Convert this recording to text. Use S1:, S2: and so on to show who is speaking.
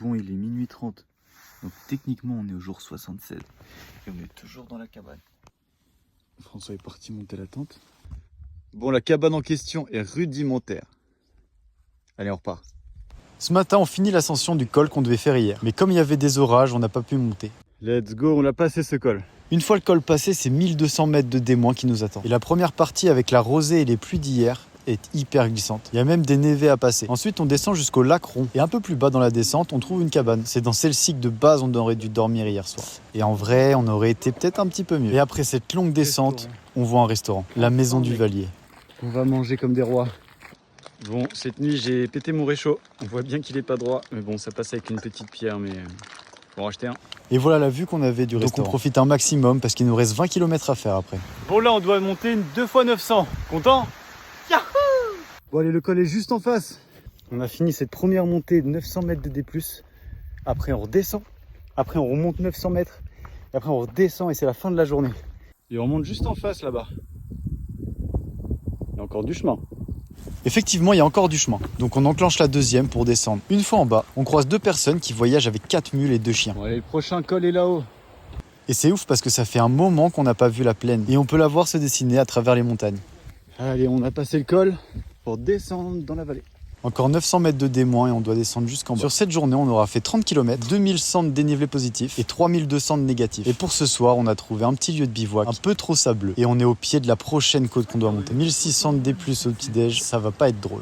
S1: Bon, il est minuit 30. Donc techniquement, on est au jour 67. Et on est toujours dans la cabane. François est parti monter la tente. Bon, la cabane en question est rudimentaire. Allez, on repart.
S2: Ce matin, on finit l'ascension du col qu'on devait faire hier. Mais comme il y avait des orages, on n'a pas pu monter.
S1: Let's go, on l'a passé ce col.
S2: Une fois le col passé, c'est 1200 mètres de D- qui nous attend. Et la première partie avec la rosée et les pluies d'hier est hyper glissante. Il y a même des névés à passer. Ensuite, on descend jusqu'au lac Rond. Et un peu plus bas dans la descente, on trouve une cabane. C'est dans celle-ci que de base, on aurait dû dormir hier soir. Et en vrai, on aurait été peut-être un petit peu mieux. Et après cette longue descente, on voit un restaurant. La Maison du Valier.
S1: On va manger comme des rois. Bon, cette nuit, j'ai pété mon réchaud. On voit bien qu'il est pas droit. Mais bon, ça passe avec une petite pierre, mais faut en racheter un.
S2: Et voilà la vue qu'on avait du restaurant. Donc on profite un maximum parce qu'il nous reste 20 km à faire après.
S1: Bon, là, on doit monter une 2x900. Content? Yahoo! Bon, allez, le col est juste en face. On a fini cette première montée de 900 mètres de D+. Après, on redescend. Après, on remonte 900 mètres. Et après, on redescend et c'est la fin de la journée. Et on monte juste en face là-bas. Il y a encore du chemin.
S2: Effectivement, il y a encore du chemin. Donc on enclenche la deuxième pour descendre. Une fois en bas, on croise deux personnes qui voyagent avec 4 mules et 2 chiens.
S1: Bon, allez, le prochain col est là-haut.
S2: Et c'est ouf parce que ça fait un moment qu'on n'a pas vu la plaine. Et on peut la voir se dessiner à travers les montagnes.
S1: Allez, on a passé le col pour descendre dans la vallée.
S2: Encore 900 mètres de D- et on doit descendre jusqu'en bas. Sur cette journée, on aura fait 30 km, 2100 de dénivelé positif et 3200 de négatif. Et pour ce soir, on a trouvé un petit lieu de bivouac, un peu trop sableux. Et on est au pied de la prochaine côte qu'on doit monter. 1600 de D+ au petit-déj, ça va pas être drôle.